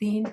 3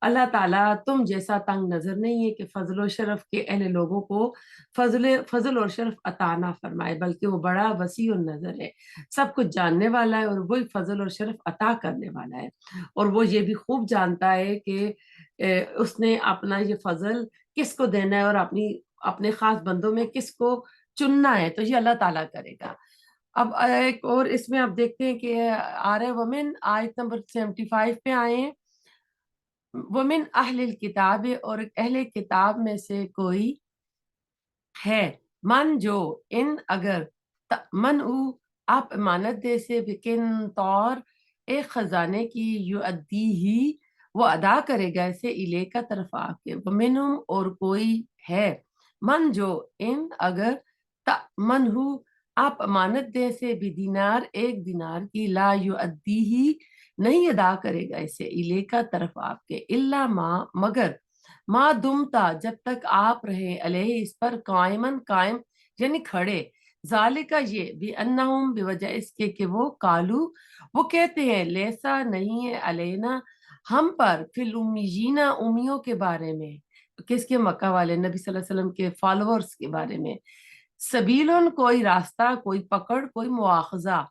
اللہ تعالیٰ تم جیسا تنگ نظر نہیں ہے کہ فضل و شرف کے اہل لوگوں کو فضل اور شرف عطا نہ فرمائے، بلکہ وہ بڑا وسیع النظر ہے، سب کچھ جاننے والا ہے، اور وہی فضل اور شرف عطا کرنے والا ہے۔ اور وہ یہ بھی خوب جانتا ہے کہ اس نے اپنا یہ فضل کس کو دینا ہے اور اپنے خاص بندوں میں کس کو چننا ہے، تو یہ اللہ تعالیٰ کرے گا۔ اب ایک اور اس میں آپ دیکھتے ہیں کہ آ رہے ومن آیت نمبر 75 پہ آئے ہیں، ومن اہل الکتاب، اور اہل کتاب میں سے کوئی ہے، من جو ان اگر من او آپ امانت دے سے بکن طور ایک خزانے کی یو ادی ہی وہ ادا کرے گا اسے الے کا طرف آ کے، ومنہم اور کوئی ہے، من جو ان اگر من ہو آپ امانت دے سے بدینار ایک دینار کی لا یو ادی ہی نہیں ادا کرے گا اسے الے کا طرف آپ کے، الا ما مگر ما دمتا جب تک آپ رہے علیہ اس پر قائمن قائم یعنی کھڑے، ذالکا یہ بھی انہم بوجہ اس کے کہ وہ کالو وہ کہتے ہیں لیسا نہیں ہے علینا ہم پر فی الامیین امیوں کے بارے میں، کس کے؟ مکہ والے نبی صلی اللہ علیہ وسلم کے فالورز کے بارے میں، سبیلن کوئی راستہ، کوئی پکڑ، کوئی مواخذہ،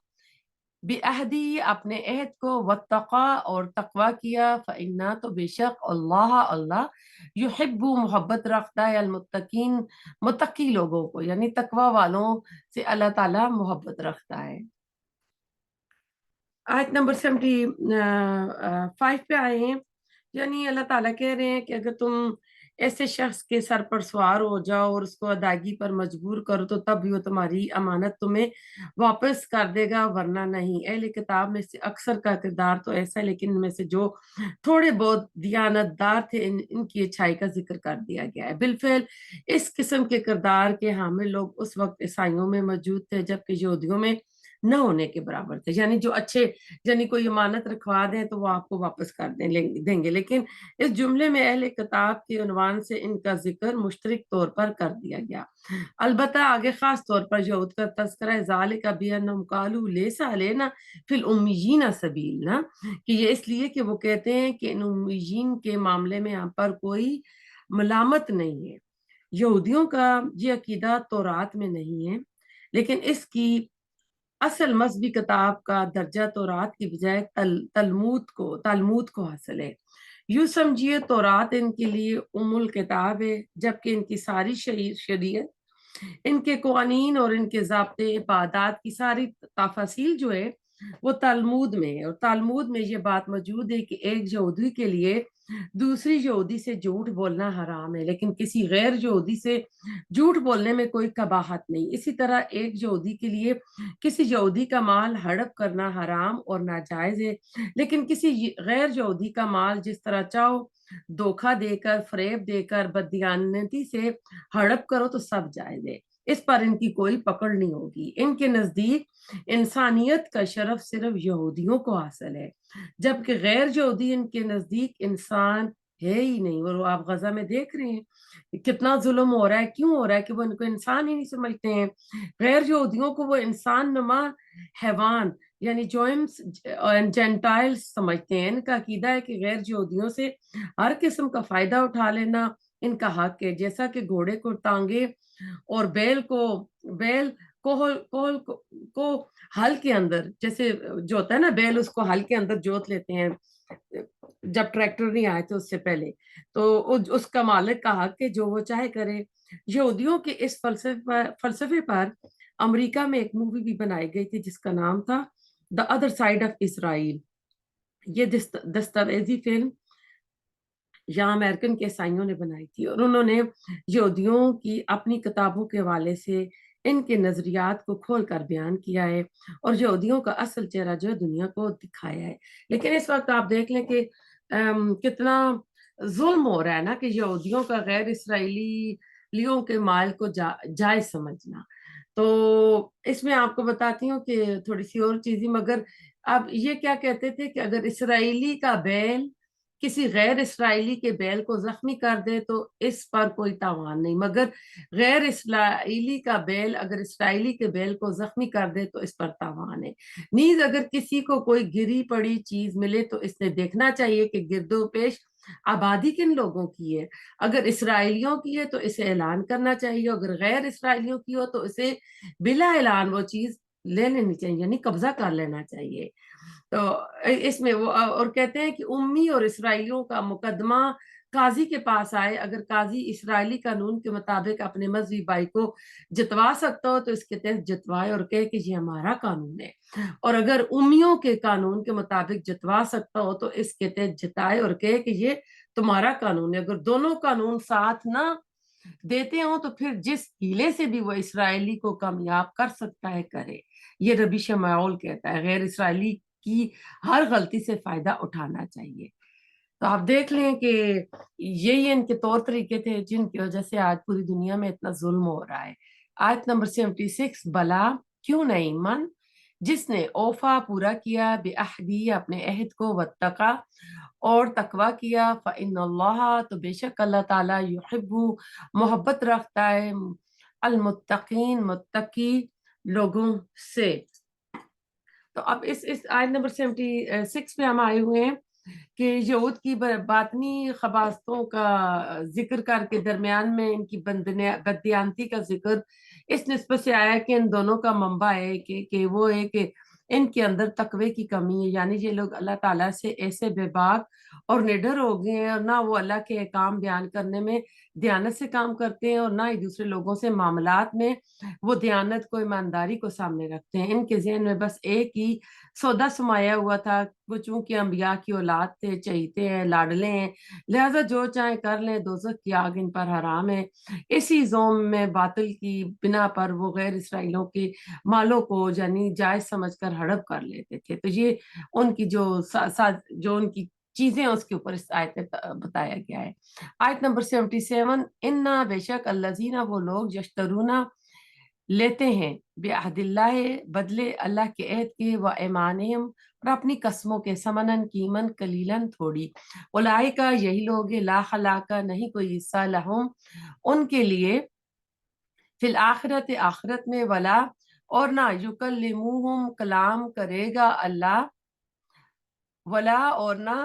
بعہدی اپنے عہد کو، واتقا اور تقوی کیا، فإنا تو بے شک اللہ یحب محبت رکھتا ہے المتقین متقی لوگوں کو، یعنی تقوی والوں سے اللہ تعالیٰ محبت رکھتا ہے۔ آیت نمبر 75 پہ آئے ہیں، یعنی اللہ تعالیٰ کہہ رہے ہیں کہ اگر تم ایسے شخص کے سر پر سوار ہو جاؤ اور اس کو ادائیگی پر مجبور کرو تو تب بھی وہ تمہاری امانت تمہیں واپس کر دے گا، ورنہ نہیں۔ اہل کتاب میں سے اکثر کا کردار تو ایسا ہے، لیکن ان میں سے جو تھوڑے بہت دیانت دار تھے ان کی اچھائی کا ذکر کر دیا گیا ہے۔ بالفعل اس قسم کے کردار کے حامل لوگ اس وقت عیسائیوں میں موجود تھے جبکہ یہودیوں میں نہ ہونے کے برابر تھے، یعنی جو اچھے، یعنی کوئی امانت رکھوا دیں تو وہ آپ کو واپس کر دیں گے، لیکن اس جملے میں اہل کتاب کے عنوان سے ان کا ذکر مشترک طور پر کر دیا گیا۔ البتہ آگے خاص طور پر یہود کا تذکرہ ذالک بانہم قالوا لیس علینا فی الامیین سبیل، نا کہ یہ اس لیے کہ وہ کہتے ہیں کہ ان امیین کے معاملے میں ہم پر کوئی ملامت نہیں ہے۔ یہودیوں کا یہ عقیدہ تورات میں نہیں ہے، لیکن اس کی اصل مذہبی کتاب کا درجہ تورات کی بجائے تلمود کو حاصل ہے۔ یوں سمجھیے تورات ان کے لیے ام الکتاب ہے، جبکہ ان کی ساری شریعت، ان کے قوانین اور ان کے ضابطے عبادات کی ساری تفاصیل جو ہے وہ تلمود میں ہے، اور تلمود میں یہ بات موجود ہے کہ ایک یہودی کے لیے دوسری یہودی سے جھوٹ بولنا حرام ہے، لیکن کسی غیر یہودی سے جھوٹ بولنے میں کوئی قباحت نہیں۔ اسی طرح ایک یہودی کے لیے کسی یہودی کا مال ہڑپ کرنا حرام اور ناجائز ہے، لیکن کسی غیر یہودی کا مال جس طرح چاہو دھوکہ دے کر، فریب دے کر، بددیانتی سے ہڑپ کرو تو سب جائز ہے، اس پر ان کی کوئی پکڑ نہیں ہوگی۔ ان کے نزدیک انسانیت کا شرف صرف یہودیوں کو حاصل ہے، جبکہ غیر یہودی ان کے نزدیک انسان ہے ہی نہیں۔ اور آپ غزہ میں دیکھ رہے ہیں کتنا ظلم ہو رہا ہے، کیوں ہو رہا ہے کہ وہ ان کو انسان ہی نہیں سمجھتے ہیں۔ غیر یہودیوں کو وہ انسان نما حیوان یعنی جوئمس جینٹائل سمجھتے ہیں۔ ان کا عقیدہ ہے کہ غیر یہودیوں سے ہر قسم کا فائدہ اٹھا لینا ان کا حق ہے، جیسا کہ گھوڑے کو ٹانگے اور بیل کو ہل کے اندر، جیسے جو ہوتا ہے نا بیل، اس کو ہل کے اندر جوت لیتے ہیں جب ٹریکٹر نہیں آئے تھے اس سے پہلے، تو اس کا مالک کا حق ہے جو وہ چاہے کرے۔ یہودیوں کے اس فلسفے پر امریکہ میں ایک مووی بھی بنائی گئی تھی جس کا نام تھا the other side of Israel. یہ دستاویزی فلم یہاں امریکن کے عیسائیوں نے بنائی تھی، اور انہوں نے یہودیوں کی اپنی کتابوں کے حوالے سے ان کے نظریات کو کھول کر بیان کیا ہے اور یہودیوں کا اصل چہرہ جو ہے دنیا کو دکھایا ہے۔ لیکن اس وقت آپ دیکھ لیں کہ کتنا ظلم ہو رہا ہے نا کہ یہودیوں کا غیر اسرائیلیوں کے مال کو جائز سمجھنا۔ تو اس میں آپ کو بتاتی ہوں کہ تھوڑی سی اور چیزیں، مگر اب یہ کیا کہتے تھے کہ اگر اسرائیلی کا بیل کسی غیر اسرائیلی کے بیل کو زخمی کر دے تو اس پر کوئی تاوان نہیں، مگر غیر اسرائیلی کا بیل اگر اسرائیلی کے بیل کو زخمی کر دے تو اس پر تاوان ہے۔ نیز اگر کسی کو کوئی گری پڑی چیز ملے تو اس نے دیکھنا چاہیے کہ گرد و پیش آبادی کن لوگوں کی ہے؟ اگر اسرائیلیوں کی ہے تو اسے اعلان کرنا چاہیے، اگر غیر اسرائیلیوں کی ہو تو اسے بلا اعلان وہ چیز لے لینی چاہیے، یعنی قبضہ کر لینا چاہیے۔ تو اس میں وہ اور کہتے ہیں کہ امی اور اسرائیلیوں کا مقدمہ قاضی کے پاس آئے، اگر قاضی اسرائیلی قانون کے مطابق اپنے مذہبی بھائی کو جتوا سکتا ہو تو اس کے تحت جتوائے اور کہے کہ یہ ہمارا قانون ہے، اور اگر امیوں کے قانون کے مطابق جتوا سکتا ہو تو اس کے تحت جتائے اور کہے کہ یہ تمہارا قانون ہے۔ اگر دونوں قانون ساتھ نہ دیتے ہوں تو پھر جس ہیلے سے بھی وہ اسرائیلی کو کامیاب کر سکتا ہے کرے۔ یہ ربی شمعون کہتا ہے غیر اسرائیلی کی ہر غلطی سے فائدہ اٹھانا چاہیے۔ تو آپ دیکھ لیں کہ یہی ان کے طور طریقے تھے جن کی وجہ سے آج پوری دنیا میں اتنا ظلم ہو رہا ہے۔ آیت نمبر 76، بلا کیوں نہیں، من جس نے اوفا پورا کیا بعہدی اپنے عہد کو، واتقا اور تقوی کیا، فإن اللہ تو بے شک اللہ تعالیٰ یحب محبت رکھتا ہے المتقین متقی لوگوں سے۔ تو اب اس آیت نمبر 76 پہ ہم آئے ہوئے ہیں کہ یہود کی باطنی خباثتوں کا ذکر کر کے درمیان میں ان کی بددیانتی کا ذکر اس نسبت سے آیا کہ ان دونوں کا منبع ہے کہ وہ ہے کہ ان کے اندر تقوی کی کمی ہے، یعنی یہ لوگ اللہ تعالیٰ سے ایسے بے باک اور نڈر ہو گئے ہیں، اور نہ وہ اللہ کے احکام بیان کرنے میں دیانت سے کام کرتے ہیں، اور نہ ہی دوسرے لوگوں سے معاملات میں وہ دیانت کو، ایمانداری کو سامنے رکھتے ہیں۔ ان کے ذہن میں بس ایک ہی سودا سمایا ہوا تھا، وہ چونکہ انبیاء کی اولاد تھے، چہیتے ہیں، لاڈلے ہیں، لہذا جو چاہیں کر لیں، دوزخ کی آگ ان پر حرام ہے۔ اسی زوم میں باطل کی بنا پر وہ غیر اسرائیلوں کے مالوں کو یعنی جائز سمجھ کر ہڑپ کر لیتے تھے۔ تو یہ ان کی جو ان کی چیزیں اس کے اوپر اس آیت میں بتایا گیا ہے۔ آیت نمبر 77، انا بے شک الذین وہ لوگ یشترونا لیتے ہیں بعہد اللہ بدلے اللہ کے عہد کے، و ایمانہم اور اپنی قسموں کے، ثمنن قیمن قلیلن تھوڑی، اولئک یہی لوگ لا خلاق نہیں کوئی حصہ لہم ان کے لیے فی الآخرت آخرت میں، ولا اور نہ یکلموہم کلام کرے گا اللہ، ولا اور نہ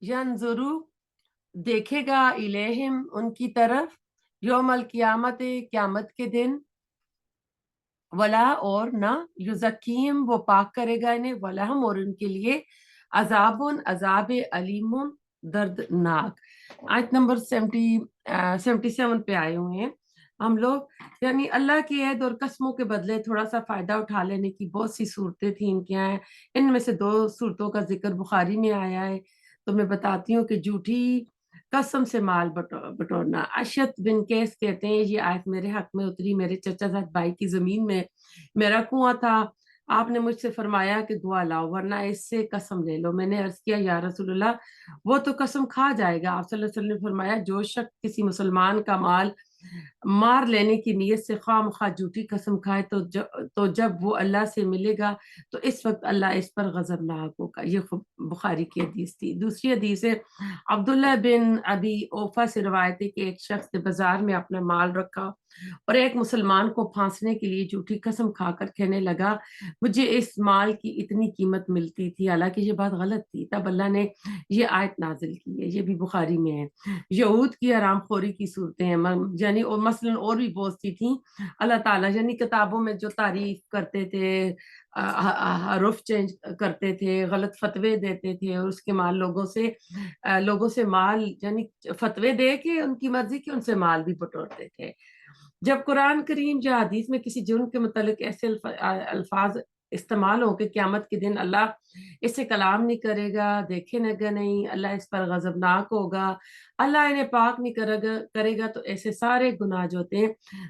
ینظرو دیکھے گا الیہم ان کی طرف یوم القیامت قیامت کے دن، ولا اور نہ یزکیم وہ پاک کرے گا انہیں، ولہم اور ان کے لیے عذاب عذاب علیم دردناک۔ آیت نمبر 77 پہ آئے ہوئے ہیں ہم لوگ، یعنی اللہ کے عہد اور قسموں کے بدلے تھوڑا سا فائدہ اٹھا لینے کی بہت سی صورتیں تھیں ان کے یہاں، ان میں سے 2 صورتوں کا ذکر بخاری میں آیا ہے، تو میں بتاتی ہوں کہ جھوٹی قسم سے مال بٹورنا۔ اشت بن کیس کہتے ہیں یہ آیت میرے حق میں اتری، میرے چچا زاد بھائی کی زمین میں میرا کنواں تھا، آپ نے مجھ سے فرمایا کہ دعا لاؤ ورنہ اس سے قسم لے لو۔ میں نے عرض کیا یا رسول اللہ وہ تو قسم کھا جائے گا۔ آپ صلی اللہ علیہ وسلم نے فرمایا جو شخص کسی مسلمان کا مال مار لینے کی نیت سے خواہ مخواہ جھوٹی قسم کھائے تو جب وہ اللہ سے ملے گا تو اس وقت اللہ اس پر غضبناک ہوگا۔ یہ بخاری کی حدیث تھی۔ دوسری حدیث ہے عبداللہ بن ابی اوفا سے روایت ہے کہ ایک شخص نے بازار میں اپنا مال رکھا اور ایک مسلمان کو پھانسنے کے لیے جھوٹی قسم کھا کر کہنے لگا مجھے اس مال کی اتنی قیمت ملتی تھی، حالانکہ یہ بات غلط تھی۔ تب اللہ نے یہ آیت نازل کی ہے، یہ بھی بخاری میں ہے۔ یہود کی حرام خوری کی صورتیں ہیں، یعنی اور مثلاً اور بھی بہت سی تھیں۔ اللہ تعالیٰ یعنی کتابوں میں جو تعریف کرتے تھے، حرف چینج کرتے تھے، غلط فتوے دیتے تھے، اور اس کے مال لوگوں سے مال یعنی فتوے دے کے ان کی مرضی کی ان سے مال بھی بٹورتے تھے۔ جب قرآن کریم یا حدیث میں کسی جرم کے متعلق ایسے الفاظ استعمال ہوں کہ قیامت کے دن اللہ اس سے کلام نہیں کرے گا، دیکھے گا نہیں، اللہ اس پر غضبناک ہوگا، اللہ انہیں پاک نہیں کرے گا، تو ایسے سارے گناہ جو ہوتے ہیں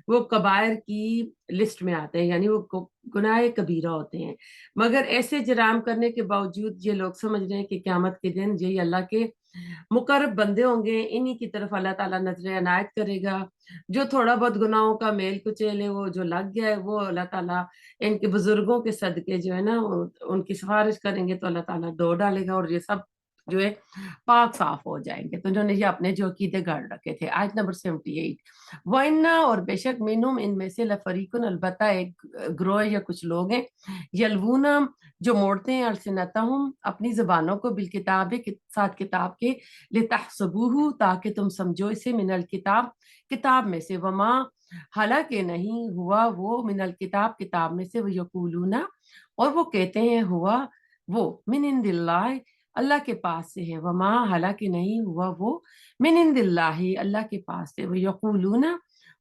وہ کبائر کی لسٹ میں آتے ہیں، یعنی وہ گناہ کبیرہ ہوتے ہیں۔ مگر ایسے جرائم کرنے کے باوجود یہ لوگ سمجھ رہے ہیں کہ قیامت کے دن یہی اللہ کے مقرب بندے ہوں گے، انہی کی طرف اللہ تعالیٰ نظر عنایت کرے گا۔ جو تھوڑا بہت گناہوں کا میل کچیل ہے وہ جو لگ گیا ہے وہ اللہ تعالیٰ ان کے بزرگوں کے صدقے جو ہے نا ان کی سفارش کریں گے تو اللہ تعالیٰ ڈو ڈالے گا، اور یہ سب جو ہے پاک صاف ہو جائیں گے. تو انہوں نے یہ اپنے جو عقیدے گڑھ رکھے تھے. آیت نمبر 78. وَإِنَّا اور بے شک منہم ان میں سے لفریقن البتہ ایک گروہ یا کچھ لوگ ہیں یلونا جو موڑتے ہیں السنتہم اپنی زبانوں کو بالکتاب ساتھ کتاب کے لتحسبوہ تاکہ تم سمجھو اسے من الکتاب کتاب میں سے وما حالانکہ نہیں ہوا وہ من الکتاب کتاب میں سے وہ یقولون اور وہ کہتے ہیں ہوا وہ من عند اللہ اللہ کے پاس سے ہے وما حالانکہ نہیں ہوا وہ من عند اللہ اللہ کے پاس سے وہ یقولون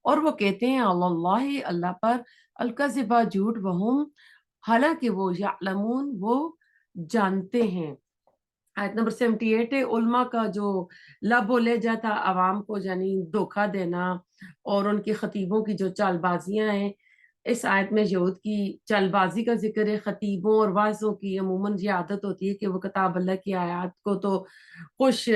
اور وہ کہتے ہیں اللہ اللہ پر الکذبہ جھوٹ وہم حالانکہ وہ یعلمون وہ جانتے ہیں. آیت نمبر 78 ہے. علماء کا جو لب و لہجہ تھا عوام کو یعنی دھوکہ دینا اور ان کے خطیبوں کی جو چال بازیاں ہیں. اس آیت میں یہود کی چال بازی کا ذکر ہے. خطیبوں اور واعظوں کی عموماً یہ عادت ہوتی ہے کہ وہ کتاب اللہ کی آیات کو تو خوش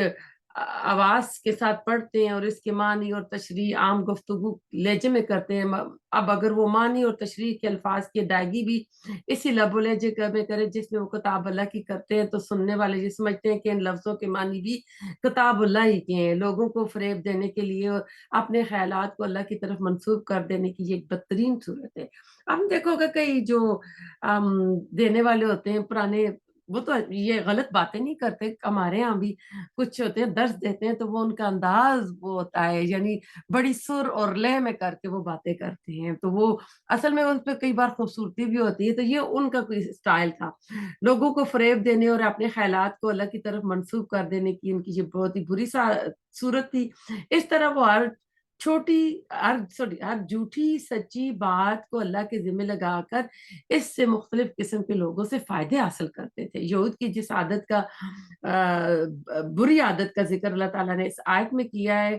آواز کے ساتھ پڑھتے ہیں اور اس کے معنی اور تشریح عام گفتگو لہجے میں کرتے ہیں. اب اگر وہ معنی اور تشریح کے الفاظ کی ادائیگی بھی اسی لب و لہجے میں کرے جس میں وہ کتاب اللہ کی کرتے ہیں تو سننے والے یہ سمجھتے ہیں کہ ان لفظوں کے معنی بھی کتاب اللہ ہی کے ہیں. لوگوں کو فریب دینے کے لیے اور اپنے خیالات کو اللہ کی طرف منسوب کر دینے کی یہ ایک بدترین صورت ہے. ہم دیکھو گے کئی جو دینے والے ہوتے ہیں پرانے وہ تو یہ غلط باتیں نہیں کرتے. ہمارے ہاں بھی کچھ ہوتے ہیں درس دیتے ہیں تو وہ ان کا انداز وہ ہوتا ہے یعنی بڑی سر اور لے میں کر کے وہ باتیں کرتے ہیں تو وہ اصل میں ان پہ کئی بار خوبصورتی بھی ہوتی ہے. تو یہ ان کا کوئی اسٹائل تھا لوگوں کو فریب دینے اور اپنے خیالات کو اللہ کی طرف منسوب کر دینے کی. ان کی یہ بہت ہی بری صورت تھی. اس طرح وہ ہر جھوٹی سچی بات کو اللہ کے ذمہ لگا کر اس سے مختلف قسم کے لوگوں سے فائدے حاصل کرتے تھے. یہود کی جس عادت کا بری عادت کا ذکر اللہ تعالیٰ نے اس آیت میں کیا ہے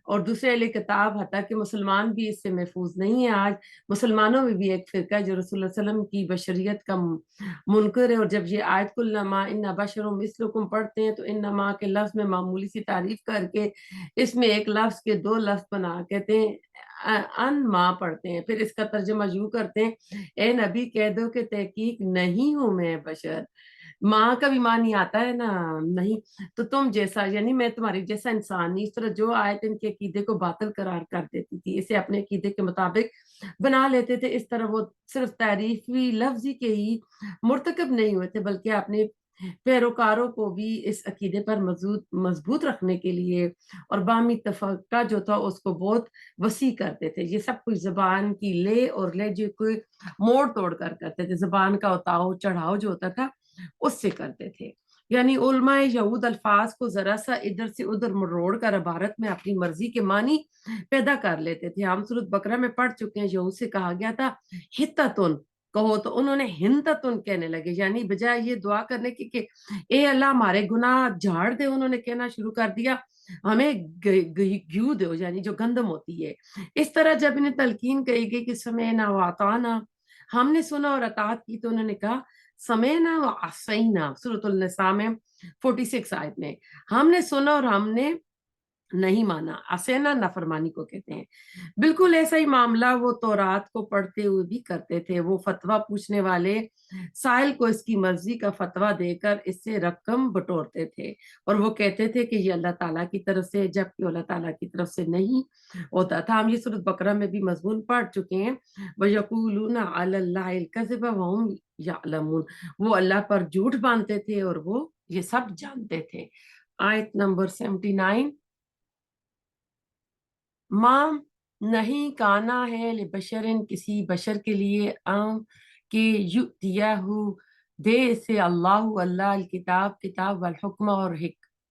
اور دوسرے اہل کتاب حتیٰ کہ مسلمان بھی اس سے محفوظ نہیں ہے. آج مسلمانوں میں بھی ایک فرقہ ہے جو رسول اللہ علیہ وسلم کی بشریت کا منکر ہے. اور جب یہ آیت کلما ان بشر مثلکم پڑھتے ہیں تو انما کے لفظ میں معمولی سی تعریف کر کے اس میں ایک لفظ کے دو لفظ بنا کہتے ہیں ان ماں پڑھتے ہیں. پھر اس کا ترجمہ یوں کرتے ہیں اے نبی کہہ دو کہ تحقیق نہیں ہوں میں بشر. ماں کا بھی معنی آتا ہے نا نہیں تو تم جیسا یعنی میں تمہاری جیسا انسان نہیں. اس طرح جو آیت ان کے عقیدے کو باطل قرار کر دیتی تھی اسے اپنے عقیدے کے مطابق بنا لیتے تھے. اس طرح وہ صرف تعریفی لفظی کے ہی مرتکب نہیں ہوئے تھے بلکہ اپنے پیروکاروں کو بھی اس عقیدے پر مضبوط رکھنے کے لیے اور باہمی تفقہ جو تھا اس کو بہت وسیع کرتے تھے. یہ سب کچھ زبان کی لے اور لہجے کو موڑ توڑ کر کرتے تھے. زبان کا اتاؤ چڑھاؤ جو ہوتا تھا اس سے کرتے تھے. یعنی علماء یہود الفاظ کو ذرا سا ادھر سے ادھر مروڑ کر عبارت میں اپنی مرضی کے معنی پیدا کر لیتے تھے. ہم سورۃ بقرہ میں پڑھ چکے ہیں یہود سے کہا گیا تھا ہتتن کہو تو انہوں نے ہنتتن کہنے لگے یعنی بجائے یہ دعا کرنے کی کہ اے اللہ ہمارے گناہ جھاڑ دے انہوں نے کہنا شروع کر دیا ہمیں گیو دو یعنی جو گندم ہوتی ہے. اس طرح جب انہیں تلقین کہی گئی کہ سمعنا واطعنا ہم نے سنا اور اطاعت کی تو انہوں نے کہا سمعنا وعصینا. سورۃ النساء میں 46 آیت میں ہم نے سنا اور ہم نے نہیں مانا. عصینا نافرمانی کو کہتے ہیں. بالکل ایسا ہی معاملہ وہ تورات کو پڑھتے ہوئے بھی کرتے تھے. وہ فتویٰ پوچھنے والے سائل کو اس کی مرضی کا فتویٰ دے کر اس سے رقم بٹورتے تھے اور وہ کہتے تھے کہ یہ اللہ تعالیٰ کی طرف سے جبکہ اللہ تعالیٰ کی طرف سے نہیں ہوتا تھا. ہم یہ سورۃ بقرہ میں بھی مضمون پڑھ چکے ہیں. وَيَقُولُونَ عَلَى اللَّهِ الْكَذِبَ وَهُمْ يَعْلَمُونَ وہ اللہ پر جھوٹ باندھتے تھے اور وہ یہ سب جانتے تھے. آیت نمبر 79 ماں نہیں کانا ہے لبشرن کسی بشر کے لیے کہ یؤتیہ دے اسے اللہ الکتاب کتاب والحکم اور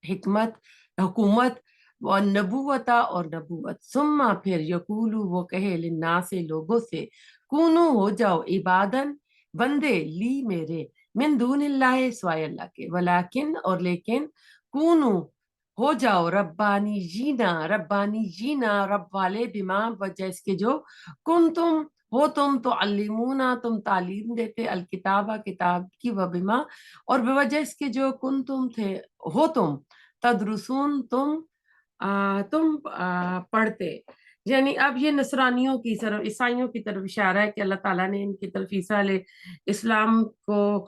حکمت حکومت والنبوت اور نبوت ثم پھر یقولو وہ کہے للناس لوگوں سے کونو ہو جاؤ عبادن بندے لی میرے من دون اللہ سوائے اللہ کے ولیکن اور لیکن کونو ہو جاؤ ربانی جینا رب والے بما وجہ اس کے جو کن تم ہو تم تو علمونا تم تعلیم دیتے الکتابہ کتاب کی و بما اور بوجہ اس کے جو کن تم تھے ہو تم تدرسون تم پڑھتے. یعنی اب یہ نصرانیوں کی طرف عیسائیوں کی طرف اشارہ ہے کہ اللہ تعالیٰ نے ان کی طرف عیسیٰ علیہ السلام کو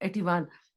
81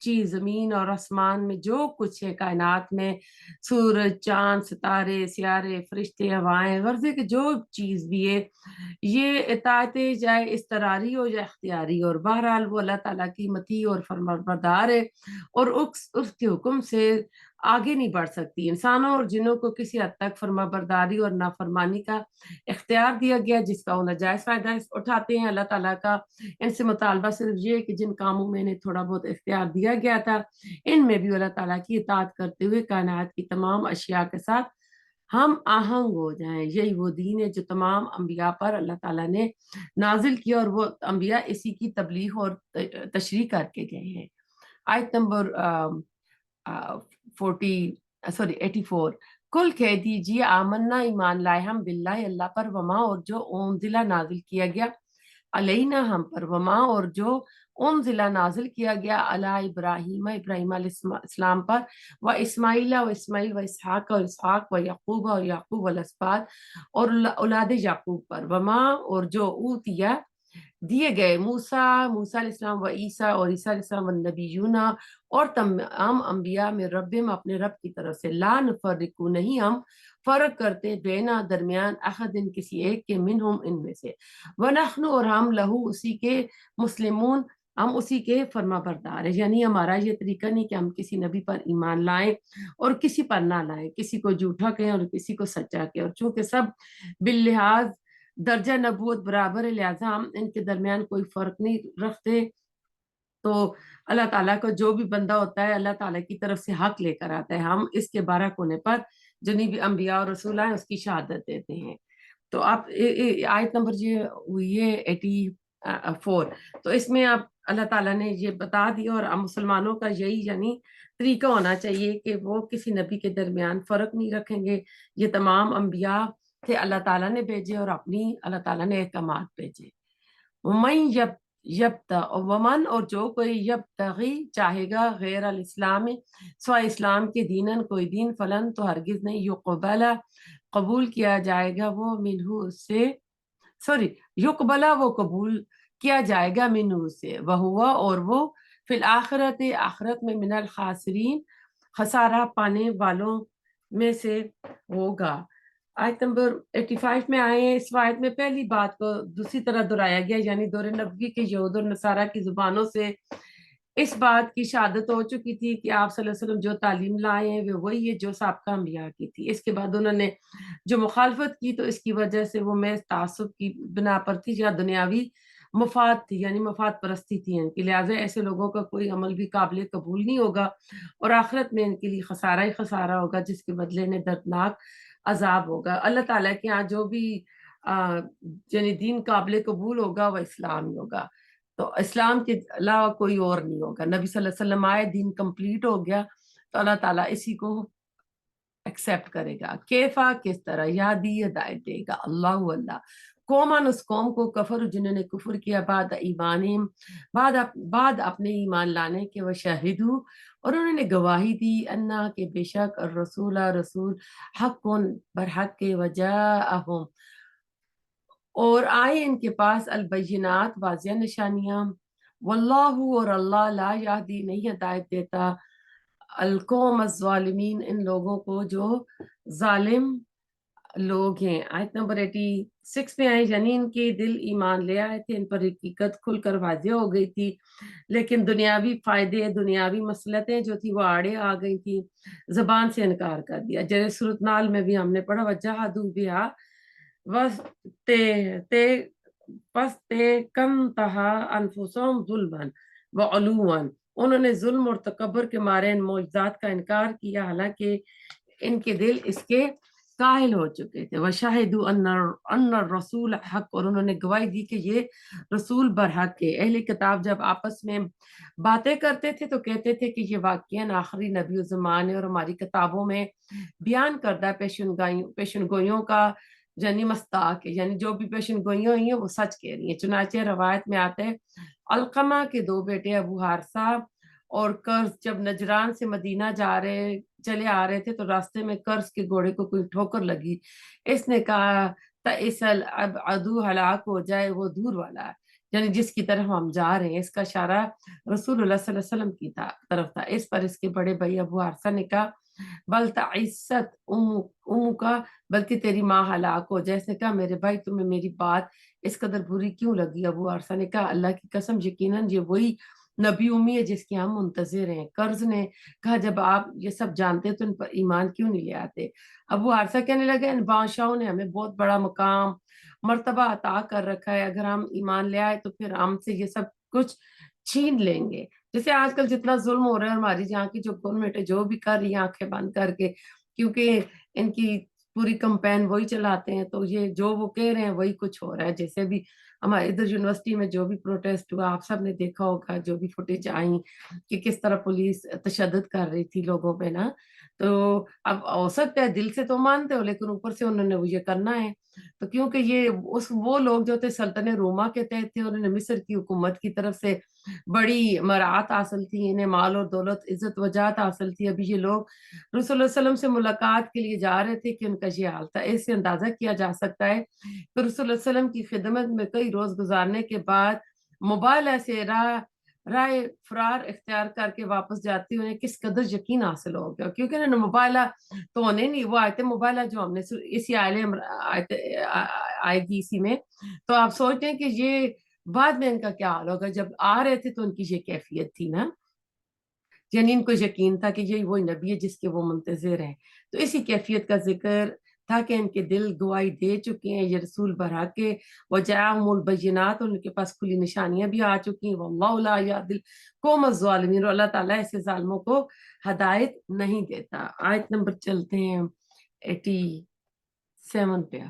چیز زمین اور آسمان میں جو کچھ ہے کائنات میں، سورج، چاند، ستارے، سیارے، فرشتے، ہوائیں، غرضے کہ جو چیز بھی ہے، یہ اطاعت جائے اضطراری ہو یا اختیاری، اور بہرحال وہ اللہ تعالیٰ کی مطیع اور فرمانبردار ہے، اور اس کے حکم سے آگے نہیں بڑھ سکتی۔ انسانوں اور جنوں کو کسی حد تک فرما برداری اور نافرمانی کا اختیار دیا گیا، جس کا وہ ناجائز فائدہ اٹھاتے ہیں۔ اللہ تعالیٰ کا ان سے مطالبہ صرف یہ ہے کہ جن کاموں میں انہیں تھوڑا بہت اختیار دیا گیا تھا، ان میں بھی اللہ تعالیٰ کی اطاعت کرتے ہوئے کائنات کی تمام اشیاء کے ساتھ ہم آہنگ ہو جائیں۔ یہی وہ دین ہے جو تمام انبیاء پر اللہ تعالیٰ نے نازل کیا، اور وہ انبیاء اسی کی تبلیغ اور تشریح کر کے گئے ہیں۔ آیت نمبر 84، کل کہہ دیجیے آمنا، ایمان لائے ہم باللہ اللہ پر، وما اور جو انزلہ نازل کیا گیا علینا ہم پر، وما اور جو انزلہ نازل کیا گیا علی ابراہیم ابراہیم علیہ السلام پر، و اسماعیل و اسماعیل و اسحاق و اسحاق و یعقوب و یعقوب والاسباط اور اولاد یعقوب پر، وما اور جو اوتیا دیے گئے موسیٰ موسیٰ علیہ السلام و عیسیٰ اور عیسیٰ علیہ السلام والنبیون اور تمام انبیاء میں ربہم اپنے رب کی طرف سے، لا نفرقو نہیں ہم فرق کرتے، بینا درمیان، احد کسی ایک کے، منہم ان میں سے، ونحن اور ہم لہو اسی کے، مسلمون ہم اسی کے فرما بردار ہیں۔ یعنی ہمارا یہ طریقہ نہیں کہ ہم کسی نبی پر ایمان لائیں اور کسی پر نہ لائیں، کسی کو جھوٹا کہیں اور کسی کو سچا کہیں، اور چونکہ سب باللحاظ درجہ نبوت برابر ہے، لہٰذا ہم ان کے درمیان کوئی فرق نہیں رکھتے۔ تو اللہ تعالیٰ کو جو بھی بندہ ہوتا ہے اللہ تعالیٰ کی طرف سے حق لے کر آتا ہے، ہم اس کے برحق ہونے پر جتنی بھی انبیاء اور رسول ہیں اس کی شہادت دیتے ہیں۔ تو آپ آیت نمبر یہ ہوئی ہے 84، تو اس میں آپ اللہ تعالیٰ نے یہ بتا دیا، اور مسلمانوں کا یہی یعنی طریقہ ہونا چاہیے کہ وہ کسی نبی کے درمیان فرق نہیں رکھیں گے۔ یہ تمام انبیاء تھے اللہ تعالیٰ نے بھیجے، اور اپنی اللہ تعالیٰ نے احکامات بھیجے۔ ومن اور جو کوئی یبتغی چاہے گا غیر الاسلام سوا اسلام کے دینن کوئی دین، فلن تو ہرگز نہیں، یقبل قبول کیا جائے گا وہ منہ سے، یقبلہ وہ قبول کیا جائے گا منہ سے، وہ اور وہ فی الآخرت آخرت میں من الخاسرین خسارہ پانے والوں میں سے ہوگا۔ آیت نمبر 85 میں آئے ہیں۔ اس آیت میں پہلی بات کو دوسری طرح دہرایا گیا، یعنی دور نبوی کے یہود اور نصارہ کی زبانوں سے اس بات کی شہادت ہو چکی تھی کہ آپ صلی اللہ علیہ وسلم جو تعلیم لائے ہیں وہ وہی ہے جو سابقہ انبیاء کی تھی۔ اس کے بعد انہوں نے جو مخالفت کی تو اس کی وجہ سے وہ محض تعصب کی بنا پر تھی یا دنیاوی مفاد تھی، یعنی مفاد پرستی تھی ان کی، لہٰذا ایسے لوگوں کا کوئی عمل بھی قابل قبول نہیں ہوگا، اور آخرت میں ان کے لیے خسارہ ہی خسارہ ہوگا، جس کے بدلے میں دردناک عذاب ہوگا۔ اللہ تعالیٰ کے ہاں جو بھی یعنی دین قابل قبول ہوگا وہ اسلام ہی ہوگا، تو اسلام کے علاوہ کوئی اور نہیں ہوگا۔ نبی صلی اللہ علیہ وسلم آئے، دین کمپلیٹ ہو گیا، تو اللہ تعالیٰ اسی کو ایکسیپٹ کرے گا۔ کیفا کس طرح، یادی ہدایت دے گا اللہ قومن اس قوم کو، کفر جنہوں نے کفر کیا، بعد ایمانہم بعد اپنے ایمان لانے کے، وہ شاہدو اور انہوں نے گواہی دی، انا کہ بے شک الرسول رسول حق برحق کے، وجاءہم اور آئے ان کے پاس، البینات واضح نشانیاں، واللہ اور اللہ لا یہدی نہیں ہدایت دیتا، القوم الظالمین ان لوگوں کو جو ظالم لوگ ہیں۔ آیت نمبر 86 میں آئے، یعنی ان کے دل ایمان لے آئے تھے، ان پر حقیقت کھل کر واضح ہو گئی تھی، لیکن دنیاوی فائدے دنیاوی مصلحتیں جو تھی وہ آڑے آ گئی تھی، زبان سے انکار کر دیا۔ جیسے سورۃ نحل میں بھی ہم نے پڑھا، وجاہدوا بہا واستيقنتها انفسهم ظلما وعلوا، انہوں نے ظلم اور تکبر کے مارے ان معجزات کا انکار کیا، حالانکہ ان کے دل اس کے قائل ہو چکے تھے۔ وشاہدوا ان الرسول حق اور انہوں نے گواہی دی کہ یہ رسول برحق ہے۔ اہل کتاب جب آپس میں باتیں کرتے تھے تو کہتے تھے کہ یہ واقعاً آخری نبی و زمان ہے، اور ہماری کتابوں میں بیان کردہ پیشن گوئیوں کا یعنی مستاق ہے، یعنی جو بھی پیشن گوئیاں ہوئی ہیں وہ سچ کہہ رہی ہیں۔ چنانچہ روایت میں آتا ہے علقمہ کے دو بیٹے ابو حارثہ اور کرز جب نجران سے مدینہ چلے آ رہے تھے تو راستے میں کرز کے گھوڑے کو کوئی ٹھوکر لگی، اس نے کہا تعس الابعد ہلاک ہو جائے وہ دور والا ہے، یعنی جس کی طرف ہم جا رہے ہیں، اس کا اشارہ رسول اللہ صلی اللہ علیہ وسلم کی طرف تھا۔ اس پر اس کے بڑے بھائی ابو حارثہ نے کہا بل تعست امو کا، بلکہ تیری ماں ہلاک ہو جائے۔ اس نے کہا میرے بھائی تمہیں میری بات اس قدر بری کیوں لگی؟ ابو حارثہ نے کہا اللہ کی قسم یقیناً یہ وہی نبی امی ہے جس کے ہم منتظر ہیں۔ قرض نے کہا جب آپ یہ سب جانتے تو ان پر ایمان کیوں نہیں لے آتے؟ ابو حارثہ کہنے لگے ان بادشاہوں نے ہمیں بہت بڑا مقام مرتبہ عطا کر رکھا ہے، اگر ہم ایمان لے آئے تو پھر ہم سے یہ سب کچھ چھین لیں گے۔ جیسے آج کل جتنا ظلم ہو رہا ہے، ہماری یہاں کی جو گورنمنٹ ہے جو بھی کر رہی ہے آنکھیں بند کر کے، کیونکہ ان کی پوری کمپین وہی چلاتے ہیں، تو یہ جو وہ کہہ رہے ہیں وہی کچھ ہو رہا ہے۔ جیسے بھی ہمارے ادھر یونیورسٹی میں جو بھی پروٹیسٹ ہوا، آپ سب نے دیکھا ہوگا، جو بھی فوٹیج آئی کہ کس طرح پولیس تشدد کر رہی تھی لوگوں پہ نا۔ تو اب ہو سکتا ہے دل سے تو مانتے ہو، لیکن اوپر سے انہوں نے وہ یہ کرنا ہے۔ تو کیونکہ یہ وہ لوگ جو تھے سلطنت روما کے تحت تھے، انہوں نے مصر کی حکومت کی طرف سے بڑی مراعات حاصل تھی، انہیں مال اور دولت عزت وجاہت حاصل تھی۔ ابھی یہ لوگ رسول اللہ صلی اللہ علیہ وسلم سے ملاقات کے لیے جا رہے تھے کہ ان کا یہ حال تھا۔ اس سے اندازہ کیا جا سکتا ہے کہ رسول اللہ علیہ وسلم کی خدمت میں کئی روز گزارنے کے بعد موبائل سے رائے فرار اختیار کر کے واپس جاتی انہیں کس قدر یقین حاصل ہو گیا، کیونکہ انہوں نے موبائل تو انہیں نہیں، وہ آیت موبائل جو ہم نے اسی آئے گی اسی میں، تو آپ سوچتے ہیں کہ یہ بعد میں ان کا کیا حال ہوگا۔ جب آ رہے تھے تو ان کی یہ کیفیت تھی نا، یعنی ان کو یقین تھا کہ یہی وہی نبی ہے جس کے وہ منتظر ہیں۔ تو اسی کیفیت کا ذکر تھا کہ ان کے دل گواہی دے چکے ہیں، یہ رسول برحق کے وجاءہم البینات، ان کے پاس کھلی نشانیاں بھی آ چکی ہیں۔ واللہ لا یہدی القوم الظالمین، اور اللہ تعالیٰ ایسے ظالموں کو ہدایت نہیں دیتا۔ آیت نمبر چلتے ہیں 87 پہ۔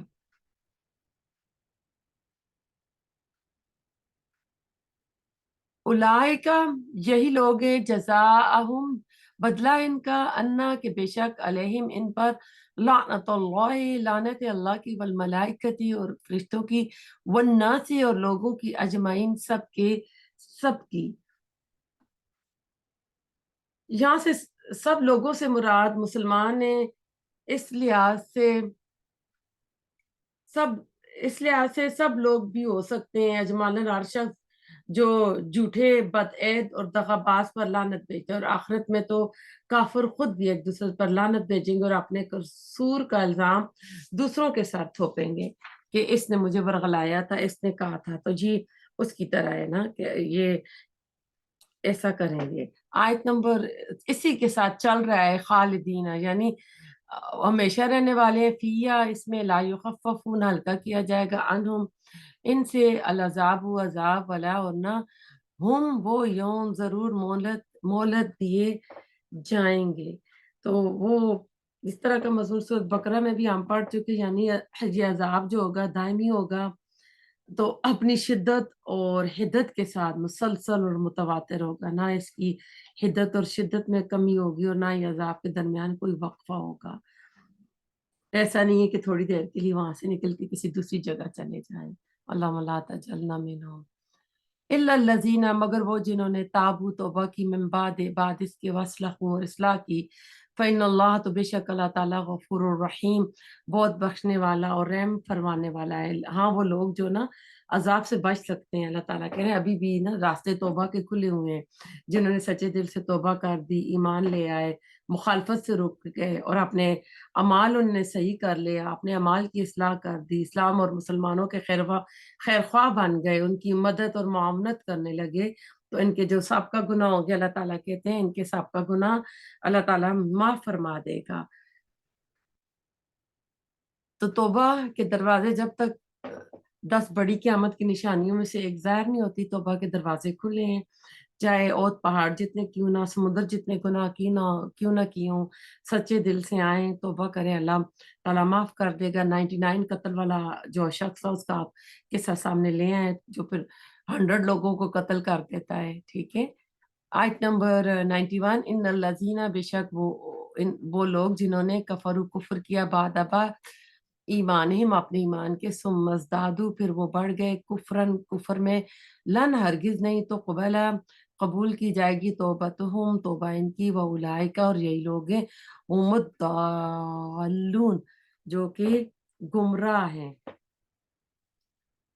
اولئکا، یہی لوگ ہیں، جزاءہم، بدلہ ان کا، انا کہ بے شک علیہم ان پر، لعنت اللہ، لعنت اللہ کی، والملائکتی اور فرشتوں کی، والناس اور لوگوں کی، اجمعین سب کی۔ یہاں سے سب لوگوں سے مراد مسلمان ہیں، اس لحاظ سے سب اس لحاظ سے سب لوگ بھی ہو سکتے ہیں، اجمالاً ہر شخص جو جھوٹے بدعہد اور دغاباز پر لعنت بھیجتے ہیں، اور آخرت میں تو کافر خود بھی ایک دوسرے پر لعنت بھیجیں گے اور اپنے قصور کا الزام دوسروں کے ساتھ تھوپیں گے کہ اس نے مجھے ورغلایا تھا، اس نے کہا تھا۔ تو جی اس کی طرح ہے نا کہ یہ ایسا کریں گے۔ آیت نمبر اسی کے ساتھ چل رہا ہے خالدین، یعنی ہمیشہ رہنے والے ہیں، فیہا، اس میں، لا یخففون، ہلکا کیا جائے گا، عنہم، ان سے، العذاب و عذاب، ولا، اور نہ، ہم وہ یوم ضرور مہلت دیے جائیں گے۔ تو وہ اس طرح کا مضمون سورۃ بقرہ میں بھی ہم پڑھ چکے، یعنی یہ عذاب جو ہوگا دائمی ہوگا، تو اپنی شدت اور حدت کے ساتھ مسلسل اور متواتر ہوگا، نہ اس کی حدت اور شدت میں کمی ہوگی اور نہ ہی عذاب کے درمیان کوئی وقفہ ہوگا۔ ایسا نہیں ہے کہ تھوڑی دیر کے لیے وہاں سے نکل کے کسی دوسری جگہ چلے جائیں۔ اللہم لا تجعلنا منہم، الا الذین، مگر وہ جنہوں نے تابو، توبہ کی، من بعد اس کے، واصلحوا، اور اصلاح کی، فإن اللہ، تو بے شک اللہ تعالیٰ، غفور الرحیم، بہت بخشنے والا اور رحم فرمانے والا ہے۔ ہاں وہ لوگ جو نا عذاب سے بچ سکتے ہیں، اللہ تعالیٰ کہہ رہے ہیں ابھی بھی نا راستے توبہ کے کھلے ہوئے ہیں، جنہوں نے سچے دل سے توبہ کر دی، ایمان لے آئے، مخالفت سے رک گئے اور اپنے اعمال ان نے صحیح کر لیا، اپنے اعمال کی اصلاح کر دی، اسلام اور مسلمانوں کے خیر خواہ بن گئے، ان کی مدد اور معاونت کرنے لگے، تو ان کے جو سابقہ گناہ ہو گیا، اللہ تعالیٰ کہتے ہیں ان کے سابقہ گناہ اللہ تعالیٰ معاف فرما دے گا۔ تو توبہ کے دروازے جب تک 10 بڑی قیامت کی نشانیوں میں سے ایک ظاہر نہیں ہوتی، توبہ کے دروازے کھلے ہیں، چاہے اوت پہاڑ جتنے کیوں نہ، سمندر جتنے گناہ کیوں نہ کیے ہوں، سچے دل سے آئیں، توبہ کریں، اللہ تعالیٰ معاف کر دے گا۔ 99 قتل والا جو شخص تھا، اس کا آپ قصہ سامنے لے آئے، جو پھر 100 لوگوں کو قتل کر دیتا ہے، ٹھیک ہے۔ آیت نمبر 91، ان الذین، بے شک وہ لوگ جنہوں نے کفر کیا، بعد ایمانہم، اپنے ایمان کے، ثم ازدادوا، پھر وہ بڑھ گئے، کفر میں، لن، ہرگز نہیں، تو قبول کی جائے گی توبتہم، توبہ ان کی، واولئک، اور یہی لوگ ہیں، ہم الضالون، جو کہ گمراہ ہیں۔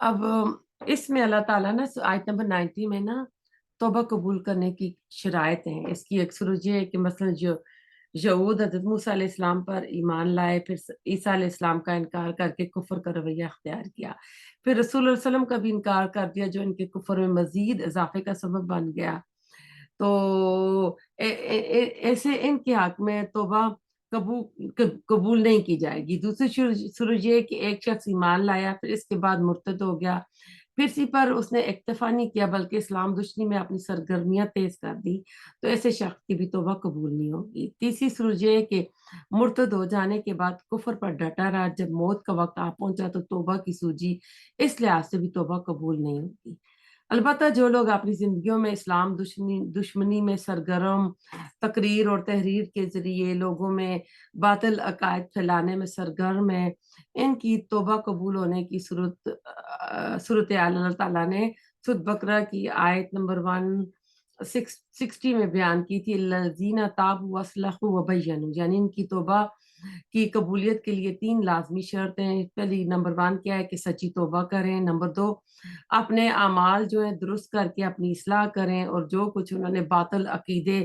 اب اس میں اللہ تعالیٰ نا آیت نمبر 90 میں نا توبہ قبول کرنے کی شرائط ہیں. اس کی ایک سرج یہ ہے کہ مثلا جو یہود حضرت موسیٰ علیہ السلام پر ایمان لائے، پھر عیسیٰ علیہ السلام کا انکار کر کے کفر کا رویہ اختیار کیا، پھر رسول اللہ علیہ وسلم کا بھی انکار کر دیا جو ان کے کفر میں مزید اضافے کا سبب بن گیا. تو ایسے ان کے حق میں توبہ قبول نہیں کی جائے گی. دوسری سرج یہ کہ ایک شخص ایمان لایا، پھر اس کے بعد مرتد ہو گیا، پھر اسی پر اس نے اکتفا نہیں کیا بلکہ اسلام دشمنی میں اپنی سرگرمیاں تیز کر دی، تو ایسے شخص کی بھی توبہ قبول نہیں ہوگی. تیسری سرج یہ کہ مرتد ہو جانے کے بعد کفر پر ڈٹا رہا، جب موت کا وقت آ پہنچا تو توبہ کی سوجی، اس لحاظ سے بھی توبہ قبول نہیں ہوگی. البتہ جو لوگ اپنی زندگیوں میں اسلام دشمنی میں سرگرم، تقریر اور تحریر کے ذریعے لوگوں میں باطل عقائد پھیلانے میں سرگرم ہیں، ان کی توبہ قبول ہونے کی صورتحال اللہ تعالیٰ نے سورۃ بقرہ کی آیت نمبر 160 میں بیان کی تھی. الذین تابوا واصلحوا وبینوا، یعنی ان کی توبہ کی قبولیت کے لیے 3 لازمی شرطیں. پہلی نمبر 1 کیا ہے کہ سچی توبہ کریں. نمبر 2 اپنے اعمال جو ہیں درست کر کے اپنی اصلاح کریں، اور جو کچھ انہوں نے باطل عقیدے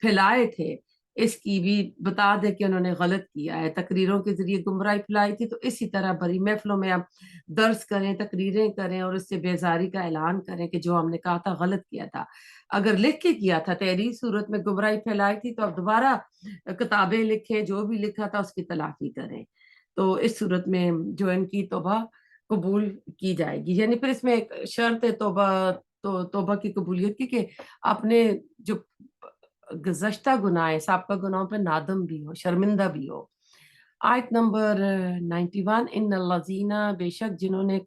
پھیلائے تھے اس کی بھی بتا دیں کہ انہوں نے غلط کیا ہے. تقریروں کے ذریعے گمراہی پھیلائی تھی تو اسی طرح بڑی محفلوں میں اب درس کریں، تقریریں کریں اور اس سے بیزاری کا اعلان کریں کہ جو ہم نے کہا تھا غلط کیا تھا. اگر لکھ کے کیا تھا، تحریر صورت میں گمراہی پھیلائی تھی، تو اب دوبارہ کتابیں لکھیں، جو بھی لکھا تھا اس کی تلافی کریں. تو اس صورت میں جو ان کی توبہ قبول کی جائے گی. یعنی پھر اس میں ایک شرط ہے توبہ کی قبولیت کی کہ اپنے جو گزشتہ گناہ ہے، سابقہ گناہوں پہ نادم بھی ہو، شرمندہ بھی ہو. آیت نمبر 91 ان الذین، بے شک جنہوں نے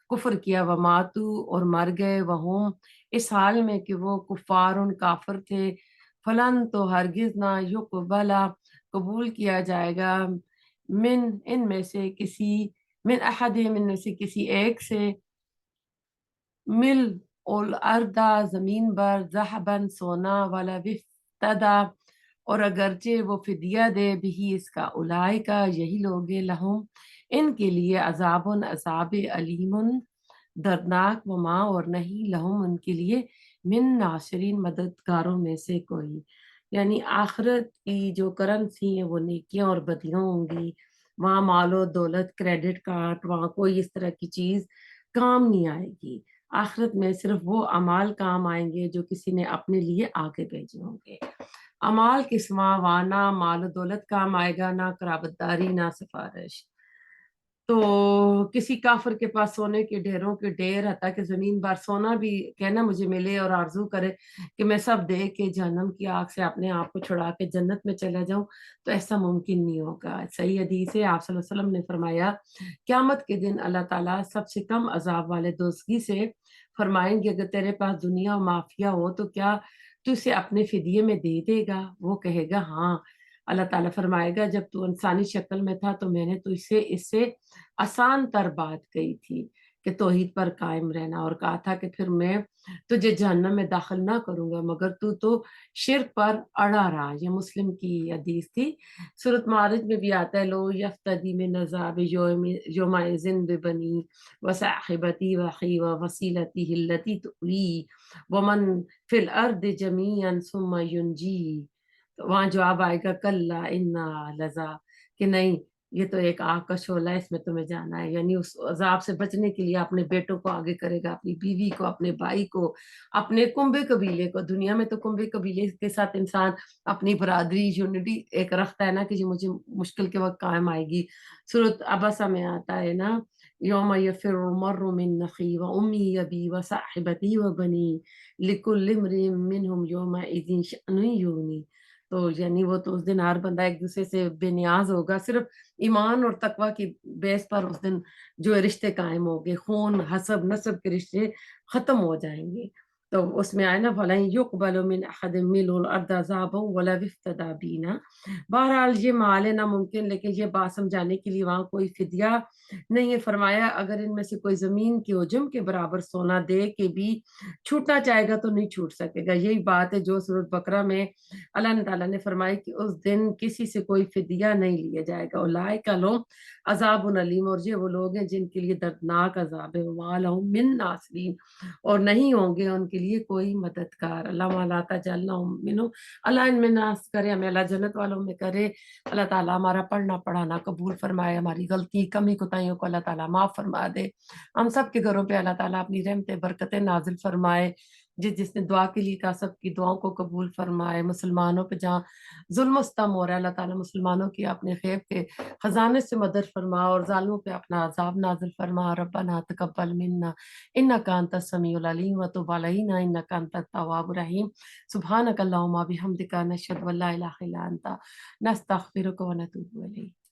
کفر کیا، وماتو اور مر گئے، وہم اس حال میں کہ وہ کفار کافر تھے، فلن تو ہرگز نہ یقبل قبول کیا جائے گا، ان میں سے کسی، من احد من میں سے کسی ایک سے، مل الارض زمین بر ذہبن سونا، والا وفتدا اور اگرچہ وہ فدیہ دے بھی اس کا، اولائے کا یہی لوگ، لہم ان کے لیے، عذاب علیم دردناک، وما اور نہیں، لہم ان کے لیے، من ناصرین مددگاروں میں سے کوئی. یعنی آخرت کی جو کرنسی ہیں وہ نیکیاں اور بدیاں ہوں گی. وہاں مال و دولت، کریڈٹ کارڈ، وہاں کوئی اس طرح کی چیز کام نہیں آئے گی. آخرت میں صرف وہ اعمال کام آئیں گے جو کسی نے اپنے لیے آگے بھیجے ہوں گے. اعمال کے سوا وہاں نہ مال و دولت کام آئے گا، نہ قرابت داری، نہ سفارش. تو کسی کافر کے پاس سونے کے ڈھیروں کے ڈھیر، حتیٰ کہ زمین بار سونا بھی کہنا مجھے ملے اور آرزو کرے کہ میں سب دے کے جہنم کی آگ سے اپنے آپ کو چھڑا کے جنت میں چلا جاؤں، تو ایسا ممکن نہیں ہوگا. صحیح حدیث ہے، آپ صلی اللہ علیہ وسلم نے فرمایا قیامت کے دن اللہ تعالیٰ سب سے کم عذاب والے دوزخی سے فرمائیں گے اگر تیرے پاس دنیا و مافیا ہو تو کیا تو اسے اپنے فدیے میں دے دے گا؟ وہ کہے گا ہاں. اللہ تعالیٰ فرمائے گا جب تو انسانی شکل میں تھا تو میں نے تو اس سے آسان تر بات کہی تھی کہ توحید پر قائم رہنا، اور کہا تھا کہ پھر میں تجھے جہنم میں داخل نہ کروں گا مگر تو شرک پر اڑا رہا. یہ مسلم کی حدیث تھی. سورۃ معارج میں بھی آتا ہے لو یفتدی من عذاب یومئذ ببنی وصاحبتی واخی ووصیلتی التی تؤوی ومن فی الارض جمیعا ثم ینجی. تو وہاں جواب آئے گا کلا انا لذا، کہ نہیں یہ تو ایک آگ کا شعلہ ہے، اس میں تمہیں جانا ہے. یعنی اس عذاب سے بچنے کے لیے اپنے بیٹوں کو آگے کرے گا، اپنی بیوی کو، اپنے بھائی کو، اپنے کنبے قبیلے کو. دنیا میں تو کنبے قبیلے کے ساتھ انسان اپنی برادری یونٹی ایک رکھتا ہے نا کہ جو مجھے مشکل کے وقت قائم آئے گی. سورۃ عبسہ میں آتا ہے نا یوم یفر المرء من اخیہ وامی ابی وصاحبتی وبنی لکل امرئ منہم یومئذ شأن یغنی. تو یعنی وہ تو اس دن ہر بندہ ایک دوسرے سے بے نیاز ہوگا، صرف ایمان اور تقوی کی بیس پر اس دن جو رشتے قائم ہوں گے، خون حسب نسب کے رشتے ختم ہو جائیں گے. تو اس میں آئے نا فَلَن يُقْبَلَ مِنْ أَحَدٍ مِّنْهُ الْأَرْضَ ذَهَبًا وَلَوِ افْتَدَىٰ بِهِ نا۔ بہرحال یہ مال ناممکن، لیکن یہ بات سمجھانے کے لیے وہاں کوئی فدیہ نہیں ہے۔ فرمایا اگر ان میں سے کوئی زمین کے حجم کے برابر سونا دے کے بھی چھوٹنا چاہے گا تو نہیں چھوٹ سکے گا۔ یہی بات ہے جو سورۃ بقرہ میں اللہ تعالیٰ نے فرمائی کہ اس دن کسی سے کوئی فدیہ نہیں لیا جائے گا۔ اولئک لہم عذاب علیم، اور یہ وہ لوگ ہیں جن کے لیے دردناک عذاب ہے۔ وما لہم من ناصرین، اور نہیں ہوں گے ان کے لیے کوئی مددگار۔ اللہ لا تجعلنا منہم، اللہ ان میں ناس کرے، ہمیں اللہ جنت والوں میں کرے۔ اللہ تعالیٰ ہمارا پڑھنا پڑھانا قبول فرمائے، ہماری غلطی کمی کوتاہیوں کو اللہ تعالیٰ معاف فرما دے۔ ہم سب کے گھروں پہ اللہ تعالیٰ اپنی رحمت برکتیں نازل فرمائے۔ جس نے دعا کے لیے کہا سب کی دعاؤں کو قبول فرمائے۔ مسلمانوں پہ جہاں ظلم و ستم ہو رہا ہے اللہ تعالیٰ مسلمانوں کی اپنے خیب کے خزانے سے مدد فرما، اور ظالموں پہ اپنا عذاب نازل فرما۔ ربنا تقبل منا انک انت السمیع العلیم وتب علینا انک انت التواب الرحیم۔ سبحانک اللہم وبحمدک نشہد ان لا الہ الا انت نستغفرک ونتوب الیک۔